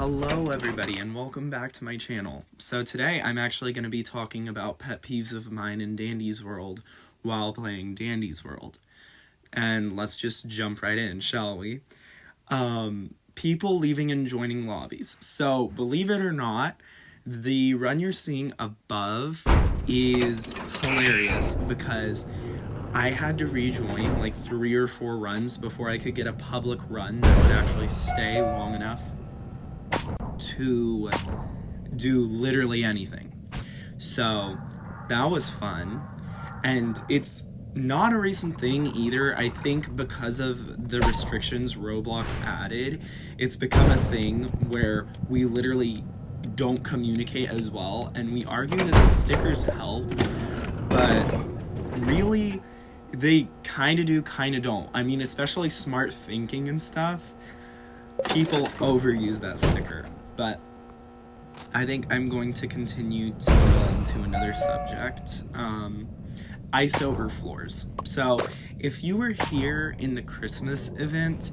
Hello everybody and welcome back to my channel. So today I'm actually going to be talking about pet peeves of mine in Dandy's World while playing Dandy's World. And let's just jump right in, shall we? People leaving and joining lobbies. So believe it or not, the run you're seeing above is hilarious because I had to rejoin like 3 or 4 runs before I could get a public run that would actually stay long enough to do literally anything. So that was fun, and it's not a recent thing either. I think because of the restrictions Roblox added, it's become a thing where we literally don't communicate as well, and we argue that the stickers help, but really they kind of do, kind of don't. I mean, especially smart thinking and stuff, people overuse that sticker. But I think I'm going to continue to go on to another subject. Iced over floors. So if you were here in the Christmas event,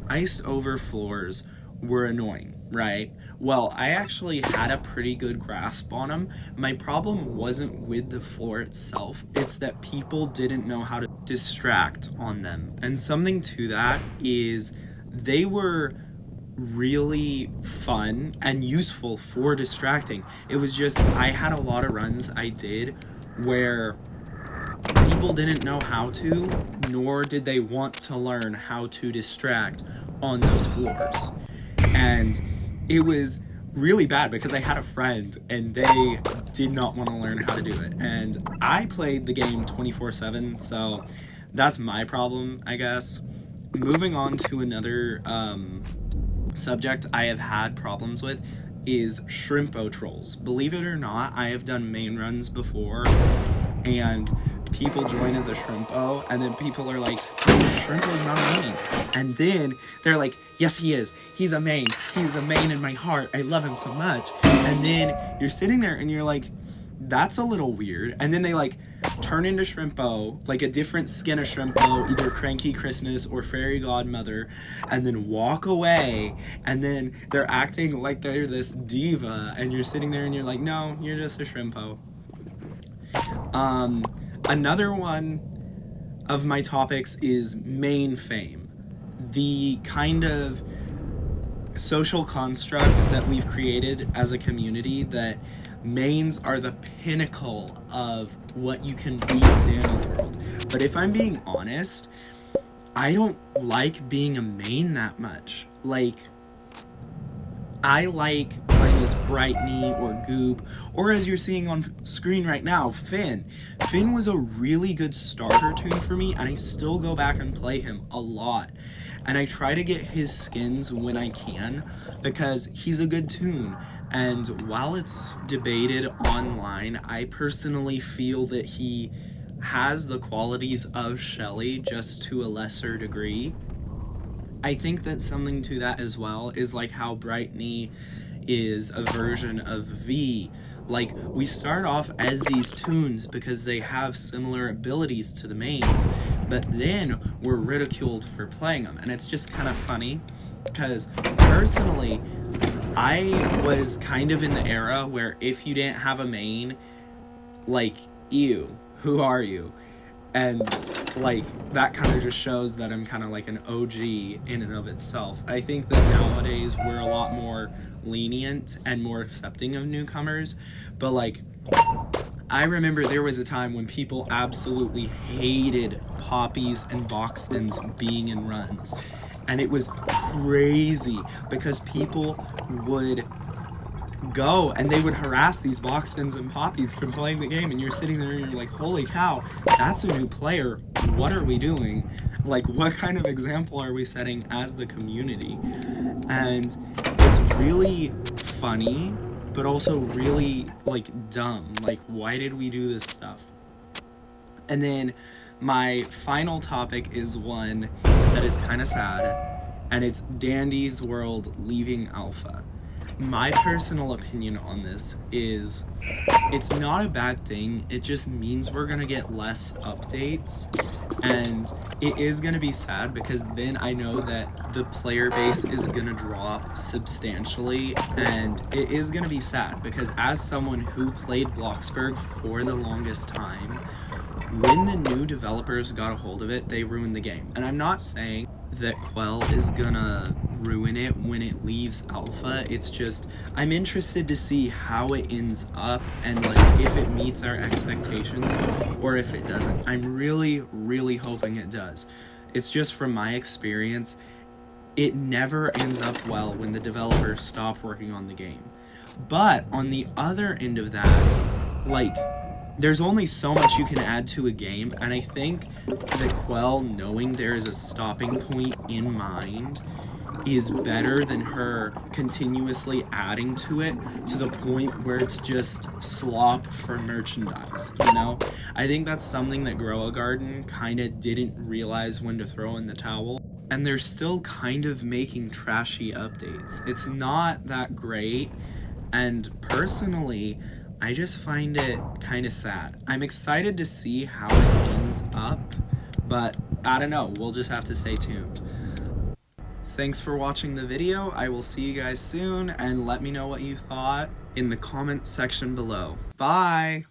iced over floors were annoying, right? Well, I actually had a pretty good grasp on them. My problem wasn't with the floor itself, it's that people didn't know how to distract on them. And something to that is they were really fun and useful for distracting. It was just, I had a lot of runs I did where people didn't know how to, nor did they want to learn how to distract on those floors. And it was really bad because I had a friend and they did not want to learn how to do it. And I played the game 24/7, so that's my problem, I guess. Moving on to another subject I have had problems with is Shrimpo trolls. Believe it or not, I have done main runs before, and people join as a Shrimpo, and then people are like, Shrimpo's not a main. And then they're like, yes he is. He's a main. He's a main in my heart. I love him so much. And then you're sitting there and you're like, that's a little weird. And then they like turn into Shrimpo, like a different skin of Shrimpo, either Cranky Christmas or Fairy Godmother, and then walk away, and then they're acting like they're this diva, and you're sitting there and you're like, no, you're just a Shrimpo. Another one of my topics is main fame. The kind of social construct that we've created as a community that mains are the pinnacle of what you can be in Danny's World. But if I'm being honest, I don't like being a main that much. Like, I like playing as Brightney or Goop, or as you're seeing on screen right now, Finn. Finn was a really good starter toon for me, and I still go back and play him a lot. And I try to get his skins when I can, because he's a good toon. And while it's debated online, I personally feel that he has the qualities of Shelly, just to a lesser degree. I think that something to that as well is like how Brightney is a version of V. Like, we start off as these toons because they have similar abilities to the mains, but then we're ridiculed for playing them. And it's just kind of funny because personally, I was kind of in the era where if you didn't have a main, like, ew, who are you? And like, that kind of just shows that I'm kind of like an OG in and of itself. I think that nowadays we're a lot more lenient and more accepting of newcomers, but like, I remember there was a time when people absolutely hated Poppies and Boxtons being in runs. And it was crazy because people would go and they would harass these Boxtons and Poppies from playing the game, and you're sitting there and you're like, holy cow, that's a new player. What are we doing? Like, what kind of example are we setting as the community? And it's really funny, but also really, like, dumb. Like, why did we do this stuff? And then my final topic is one that is kind of sad, and it's Dandy's World leaving Alpha. My personal opinion on this is it's not a bad thing. It just means we're gonna get less updates, and it is gonna be sad because then I know that the player base is gonna drop substantially, and it is gonna be sad because as someone who played Bloxburg for the longest time, when the new developers got a hold of it, they ruined the game. And I'm not saying that Quell is gonna ruin it when it leaves alpha. It's just I'm interested to see how it ends up and like if it meets our expectations or if it doesn't. I'm really hoping it does. It's just from my experience, it never ends up well when the developers stop working on the game. But on the other end of that, like, there's only so much you can add to a game, and I think that Quell knowing there is a stopping point in mind is better than her continuously adding to it to the point where it's just slop for merchandise, you know? I think that's something that Grow a Garden kind of didn't realize when to throw in the towel, and they're still kind of making trashy updates. It's not that great, and personally, I just find it kind of sad. I'm excited to see how it ends up, but I don't know, we'll just have to stay tuned. Thanks for watching the video. I will see you guys soon, and let me know what you thought in the comment section below. Bye!